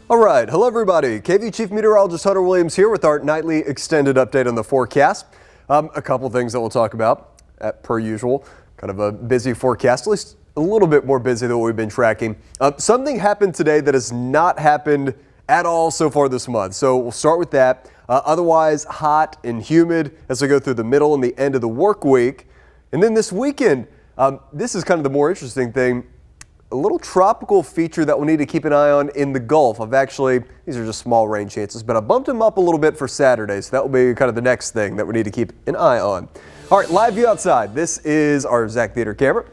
All right, hello everybody. KVUE Chief Meteorologist Hunter Williams here with our nightly extended update on the forecast. A couple things that we'll talk about, per usual. Kind of a busy forecast, at least a little bit more busy than what we've been tracking. Something happened today that has not happened at all so far this month, so we'll start with that. Otherwise, hot and humid as we go through the middle and the end of the work week. And then this weekend, this is kind of the more interesting thing. A little tropical feature that we'll need to keep an eye on in the Gulf. These are just small rain chances, but I bumped them up a little bit for Saturday, so that will be kind of the next thing that we need to keep an eye on. All right, live view outside. This is our Zach Theater camera.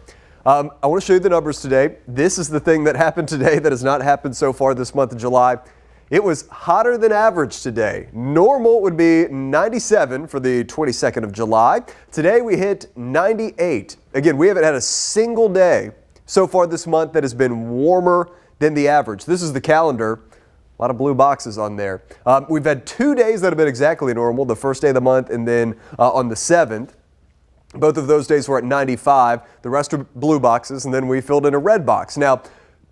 I want to show you the numbers today. This is the thing that happened today that has not happened so far this month of July. It was hotter than average today. Normal would be 97 for the 22nd of July. Today we hit 98. Again, we haven't had a single day so far this month that has been warmer than the average. This is the calendar. A lot of blue boxes on there. We've had 2 days that have been exactly normal, the first day of the month and then on the 7th. Both of those days were at 95. The rest are blue boxes, and then we filled in a red box. Now,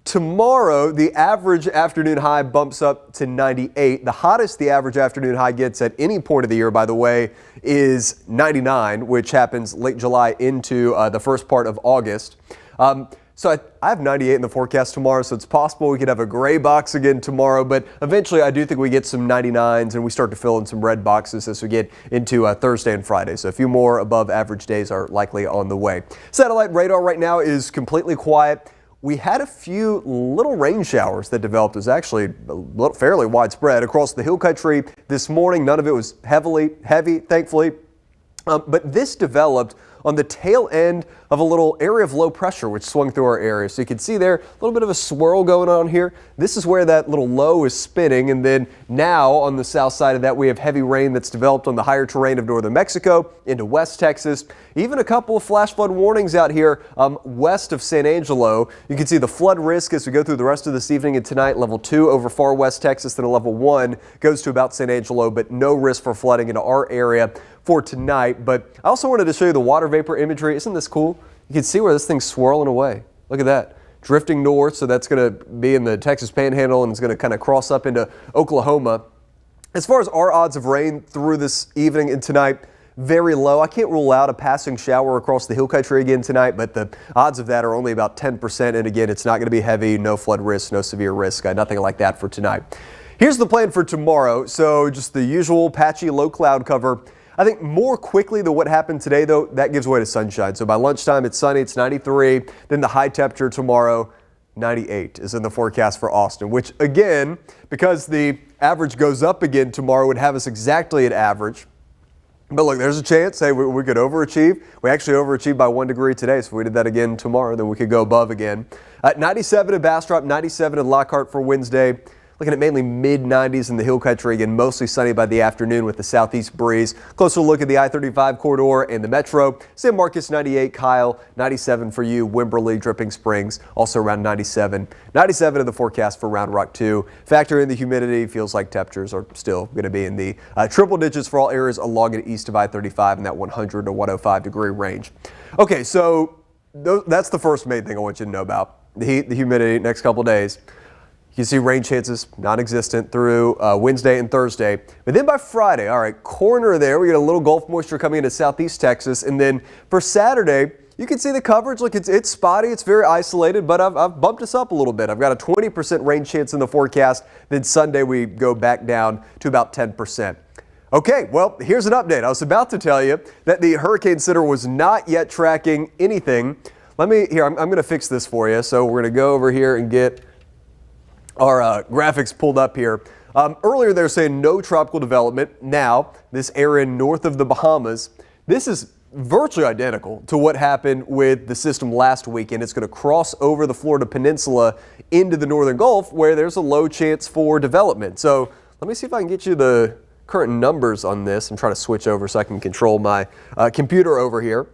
tomorrow, the average afternoon high bumps up to 98. The hottest the average afternoon high gets at any point of the year, by the way, is 99, which happens late July into the first part of August. So I have 98 in the forecast tomorrow, so it's possible we could have a gray box again tomorrow, but eventually I do think we get some 99s and we start to fill in some red boxes as we get into Thursday and Friday. So a few more above average days are likely on the way. Satellite radar right now is completely quiet. We had a few little rain showers that developed. It was actually fairly widespread across the hill country this morning. None of it was heavy, thankfully. But this developed on the tail end of a little area of low pressure which swung through our area. So you can see there a little bit of a swirl going on here. This is where that little low is spinning, and then now on the south side of that we have heavy rain that's developed on the higher terrain of northern Mexico into West Texas. Even a couple of flash flood warnings out here west of San Angelo. You can see the flood risk as we go through the rest of this evening and tonight. Level 2 over far west Texas, then a level 1 goes to about San Angelo, but no risk for flooding into our area for tonight. But I also wanted to show you the water vapor imagery. Isn't this cool? You can see where this thing's swirling away. Look at that. Drifting north, so that's going to be in the Texas Panhandle and it's going to kind of cross up into Oklahoma. As far as our odds of rain through this evening and tonight, very low. I can't rule out a passing shower across the hill country again tonight, but the odds of that are only about 10%. And again, it's not going to be heavy, no flood risk, no severe risk, nothing like that for tonight. Here's the plan for tomorrow. So just the usual patchy low cloud cover. I think more quickly than what happened today, though, that gives way to sunshine. So by lunchtime, it's sunny, it's 93. Then the high temperature tomorrow, 98 is in the forecast for Austin, which again, because the average goes up again tomorrow, would have us exactly at average. But look, there's a chance, hey, we could overachieve. We actually overachieved by 1 degree today, so if we did that again tomorrow, then we could go above again. 97 at Bastrop, 97 at Lockhart for Wednesday. Looking at mainly mid-90s in the hill country, again, mostly sunny by the afternoon with the southeast breeze. Closer look at the I-35 corridor and the metro. San Marcos 98, Kyle 97 for you, Wimberley, Dripping Springs also around 97. 97 in the forecast for Round Rock 2. Factor in the humidity, feels like temperatures are still going to be in the triple digits for all areas along and east of I-35 in that 100 to 105 degree range. Okay, so that's the first main thing I want you to know about. The heat, the humidity, next couple days. You can see rain chances non-existent through Wednesday and Thursday. But then by Friday, all right, corner there, we get a little Gulf moisture coming into southeast Texas. And then for Saturday, you can see the coverage. Look, it's spotty. It's very isolated, but I've bumped us up a little bit. I've got a 20% rain chance in the forecast. Then Sunday, we go back down to about 10%. Okay, well, here's an update. I was about to tell you that the Hurricane Center was not yet tracking anything. I'm going to fix this for you. So we're going to go over here and get our graphics pulled up here. Earlier they were saying no tropical development. Now this area north of the Bahamas, this is virtually identical to what happened with the system last weekend. It's going to cross over the Florida Peninsula into the northern Gulf where there's a low chance for development. So let me see if I can get you the current numbers on this. I'm trying to switch over so I can control my computer over here.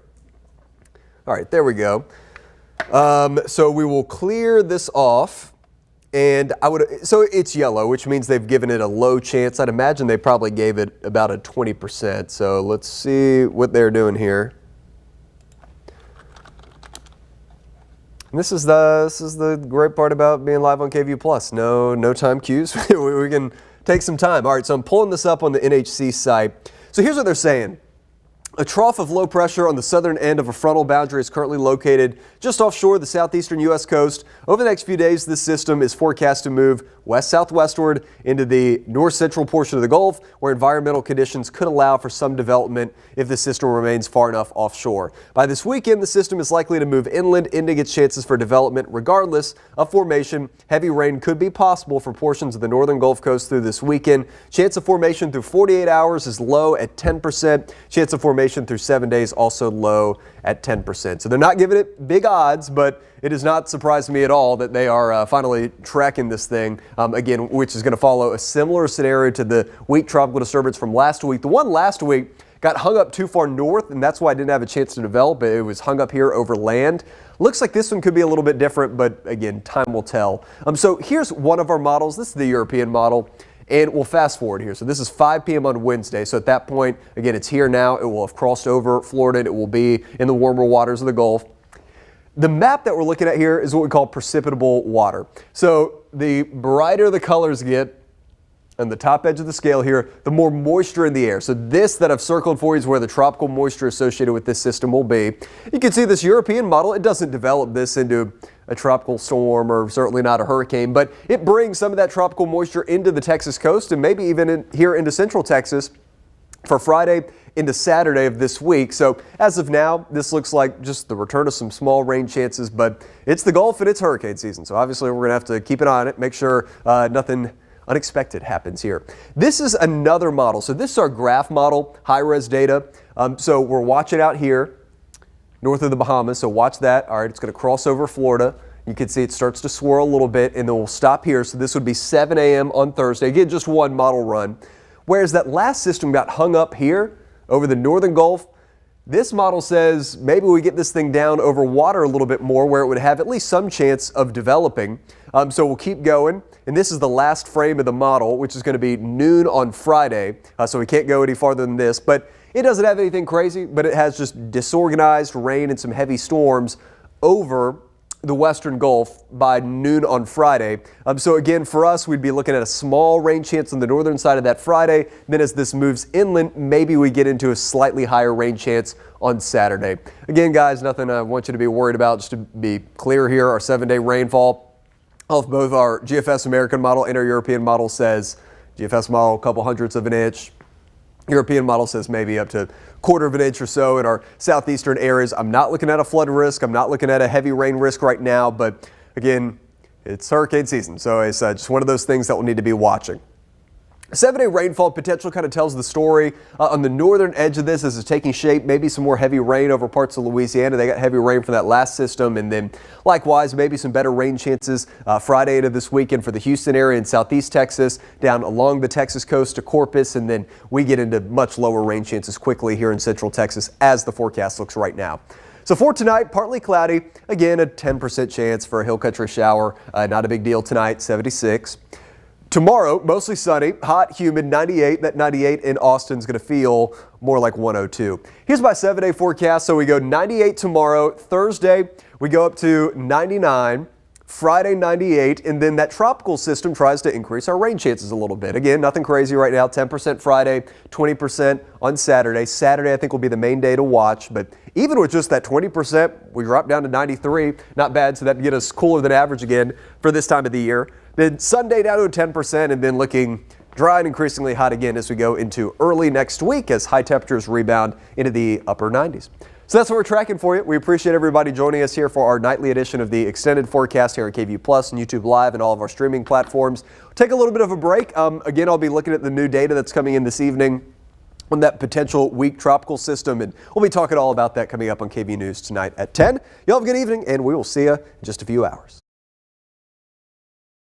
All right, there we go. So we will clear this off. And so it's yellow, which means they've given it a low chance. I'd imagine they probably gave it about a 20%. So let's see what they're doing here. And this is the great part about being live on KVU Plus. No time cues. we can take some time. All right, so I'm pulling this up on the NHC site. So here's what they're saying. A trough of low pressure on the southern end of a frontal boundary is currently located just offshore the southeastern U.S. coast. Over the next few days, this system is forecast to move west-southwestward into the north-central portion of the Gulf, where environmental conditions could allow for some development if the system remains far enough offshore. By this weekend, the system is likely to move inland, ending its chances for development regardless of formation. Heavy rain could be possible for portions of the northern Gulf Coast through this weekend. Chance of formation through 48 hours is low at 10%. Chance of formation through 7 days also low at 10%. So they're not giving it big odds, but it does not surprise me at all that they are finally tracking this thing, again, which is going to follow a similar scenario to the weak tropical disturbance from last week. The one last week got hung up too far north, and that's why I didn't have a chance to develop it. It was hung up here over land. Looks like this one could be a little bit different, but again, time will tell. So here's one of our models. This is the European model. And we'll fast forward here. So this is 5 p.m. on Wednesday. So at that point, again, it's here now. It will have crossed over Florida. It will be in the warmer waters of the Gulf. The map that we're looking at here is what we call precipitable water. So the brighter the colors get on the top edge of the scale here, the more moisture in the air. So this that I've circled for you is where the tropical moisture associated with this system will be. You can see this European model, it doesn't develop this into a tropical storm or certainly not a hurricane, but it brings some of that tropical moisture into the Texas coast and maybe even here into central Texas for Friday into Saturday of this week. So as of now, this looks like just the return of some small rain chances, but it's the Gulf and it's hurricane season. So obviously we're going to have to keep an eye on it, make sure nothing unexpected happens here. This is another model. So this is our graph model, high-res data. So we're watching out here north of the Bahamas. So watch that. All right, it's going to cross over Florida. You can see it starts to swirl a little bit, and then we'll stop here. So this would be 7 a.m. on Thursday. Again, just one model run. Whereas that last system got hung up here over the northern Gulf, this model says maybe we get this thing down over water a little bit more where it would have at least some chance of developing. So we'll keep going. And this is the last frame of the model, which is going to be noon on Friday. So we can't go any farther than this. But it doesn't have anything crazy, but it has just disorganized rain and some heavy storms over the western Gulf by noon on Friday. So again, for us, we'd be looking at a small rain chance on the northern side of that Friday. Then as this moves inland, maybe we get into a slightly higher rain chance on Saturday. Again, guys, nothing I want you to be worried about. Just to be clear here, our 7-day rainfall of both our GFS American model and our European model says GFS model, a couple hundredths of an inch. European model says maybe up to a quarter of an inch or so in our southeastern areas. I'm not looking at a flood risk. I'm not looking at a heavy rain risk right now. But again, it's hurricane season. So it's just one of those things that we'll need to be watching. 7-day rainfall potential kind of tells the story on the northern edge of this as it's taking shape. Maybe some more heavy rain over parts of Louisiana. They got heavy rain from that last system. And then likewise, maybe some better rain chances Friday into this weekend for the Houston area in southeast Texas, down along the Texas coast to Corpus. And then we get into much lower rain chances quickly here in central Texas as the forecast looks right now. So for tonight, partly cloudy. Again, a 10% chance for a hill country shower. Not a big deal tonight, 76. Tomorrow, mostly sunny, hot, humid, 98. That 98 in Austin is going to feel more like 102. Here's my 7-day forecast. So we go 98 tomorrow. Thursday, we go up to 99. Friday, 98. And then that tropical system tries to increase our rain chances a little bit. Again, nothing crazy right now. 10% Friday, 20% on Saturday. Saturday, I think, will be the main day to watch. But even with just that 20%, we drop down to 93. Not bad. So that'd get us cooler than average again for this time of the year. Then Sunday down to 10% and then looking dry and increasingly hot again as we go into early next week as high temperatures rebound into the upper 90s. So that's what we're tracking for you. We appreciate everybody joining us here for our nightly edition of the extended forecast here at KVU Plus and YouTube Live and all of our streaming platforms. Take a little bit of a break. Again, I'll be looking at the new data that's coming in this evening on that potential weak tropical system, and we'll be talking all about that coming up on KVU News tonight at 10. Y'all have a good evening, and we will see you in just a few hours.